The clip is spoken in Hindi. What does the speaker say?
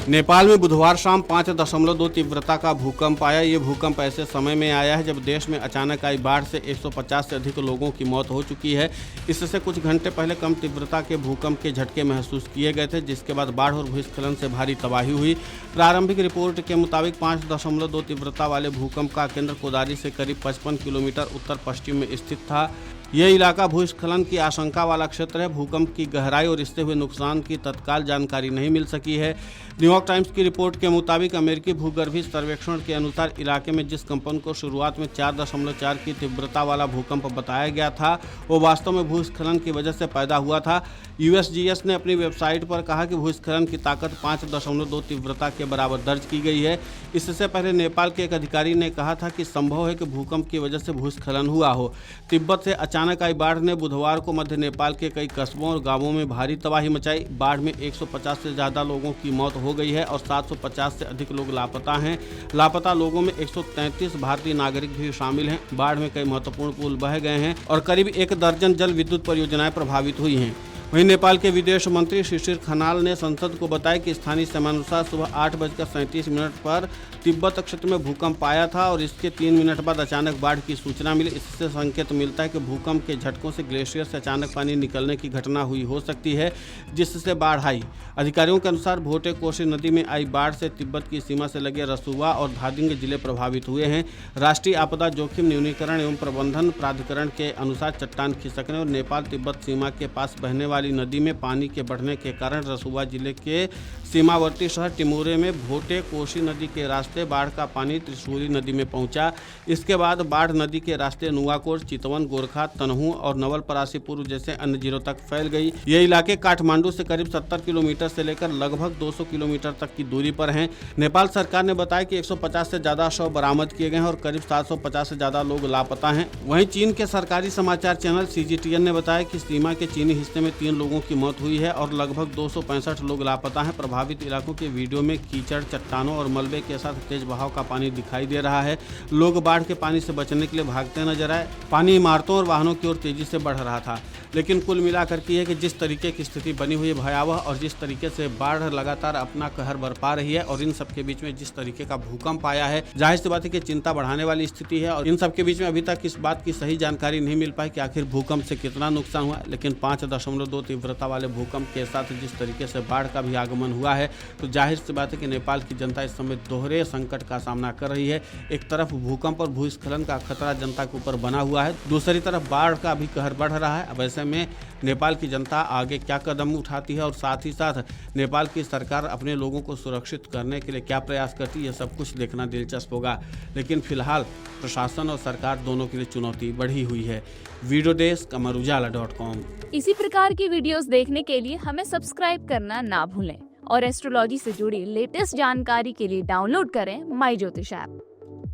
नेपाल में बुधवार शाम 5.2 तीव्रता का भूकंप आया। ये भूकंप ऐसे समय में आया है जब देश में अचानक आई बाढ़ से 150 से अधिक लोगों की मौत हो चुकी है। इससे कुछ घंटे पहले कम तीव्रता के भूकंप के झटके महसूस किए गए थे, जिसके बाद बाढ़ और भूस्खलन से भारी तबाही हुई। प्रारंभिक रिपोर्ट के मुताबिक 5.2 तीव्रता वाले भूकंप का केंद्र कोदारी से करीब 55 किलोमीटर उत्तर पश्चिम में स्थित था। यह इलाका भूस्खलन की आशंका वाला क्षेत्र है। भूकंप की गहराई और इससे हुए नुकसान की तत्काल जानकारी नहीं मिल सकी है। न्यूयॉर्क टाइम्स की रिपोर्ट के मुताबिक अमेरिकी भूगर्भीय सर्वेक्षण के अनुसार इलाके में जिस कंपन को शुरुआत में 4.4 की तीव्रता वाला भूकंप बताया गया था, वो वास्तव में भूस्खलन की वजह से पैदा हुआ था। यूएसजीएस ने अपनी वेबसाइट पर कहा कि भूस्खलन की ताकत 5.2 तीव्रता के बराबर दर्ज की गई है। इससे पहले नेपाल के एक अधिकारी ने कहा था कि संभव है कि भूकंप की वजह से भूस्खलन हुआ हो। तिब्बत से अचानक आई बाढ़ ने बुधवार को मध्य नेपाल के कई कस्बों और गांवों में भारी तबाही मचाई। बाढ़ में 150 से ज़्यादा लोगों की मौत हो गई है और 750 से अधिक लोग लापता हैं। लापता लोगों में 133 भारतीय नागरिक भी शामिल हैं। बाढ़ में कई महत्वपूर्ण पुल बह गए हैं और करीब 1 दर्जन जल विद्युत परियोजनाएं प्रभावित हुई हैं। वहीं नेपाल के विदेश मंत्री शिशिर खनाल ने संसद को बताया कि स्थानीय समयानुसार सुबह 8:37 पर तिब्बत क्षेत्र में भूकंप आया था और इसके 3 मिनट बाद अचानक बाढ़ की सूचना मिली। इससे संकेत मिलता है कि भूकंप के झटकों से ग्लेशियर से अचानक पानी निकलने की घटना हुई हो सकती है, जिससे बाढ़ आई। अधिकारियों के अनुसार भोटे कोशी नदी में आई बाढ़ से तिब्बत की सीमा से लगे रसुवा और धादिंग जिले प्रभावित हुए हैं। राष्ट्रीय आपदा जोखिम न्यूनीकरण एवं प्रबंधन प्राधिकरण के अनुसार चट्टान खिसकने और नेपाल तिब्बत सीमा के पास बहने वाली नदी में पानी के बढ़ने के कारण रसुवा जिले के सीमावर्ती शहर टिमोरे में भोटे कोशी नदी के रास्ते बाढ़ का पानी त्रिशूली नदी में पहुंचा। इसके बाद बाढ़ नदी के रास्ते नुआकोट, चितवन, गोरखा, तनहू और नवलपरासी पूर्व जैसे अन्य जिलों तक फैल गई। ये इलाके काठमांडू से करीब 70 किलोमीटर से लेकर लगभग 200 किलोमीटर तक की दूरी पर हैं। नेपाल सरकार ने बताया कि 150 से ज्यादा शव बरामद किए गए हैं और करीब 750 से ज्यादा लोग लापता हैं। वहीं चीन के सरकारी समाचार चैनल CGTN ने बताया कि सीमा के चीनी हिस्से में 3 लोगों की मौत हुई है और लगभग 265 लोग लापता हैं। प्रभावित इलाकों के वीडियो में कीचड़, चट्टानों और मलबे के साथ तेज बहाव का पानी दिखाई दे रहा है। लोग बाढ़ के पानी से बचने के लिए भागते नजर आए। पानी इमारतों और वाहनों की ओर तेजी से बढ़ रहा था। लेकिन कुल मिलाकर की है कि जिस तरीके की स्थिति बनी हुई है भयावह, और जिस तरीके से बाढ़ लगातार अपना कहर बरपा रही है और इन सबके बीच में जिस तरीके का भूकंप आया है, जाहिर सी बात है कि चिंता बढ़ाने वाली स्थिति है। और इन सबके बीच में अभी तक इस बात की सही जानकारी नहीं मिल पाई कि आखिर भूकंप से कितना नुकसान हुआ। लेकिन 5.2 तीव्रता वाले भूकंप के साथ जिस तरीके से बाढ़ का भी आगमन हुआ है, तो जाहिर सी बात है कि नेपाल की जनता इस समय दोहरे संकट का सामना कर रही है। एक तरफ भूकंप और भूस्खलन का खतरा जनता के ऊपर बना हुआ है, दूसरी तरफ बाढ़ का भी कहर बढ़ रहा है। अब ऐसे में नेपाल की जनता आगे क्या कदम उठाती है और साथ ही साथ नेपाल की सरकार अपने लोगों को सुरक्षित करने के लिए क्या प्रयास करती है, यह सब कुछ देखना दिलचस्प होगा। लेकिन फिलहाल प्रशासन और सरकार दोनों के लिए चुनौती बढ़ी हुई है। वीडियो डेस्क अमरउजाला.com। इसी प्रकार की वीडियोस देखने के लिए हमें सब्सक्राइब करना ना भूलें और एस्ट्रोलॉजी से जुड़ी लेटेस्ट जानकारी के लिए डाउनलोड करें माई ज्योतिष ऐप।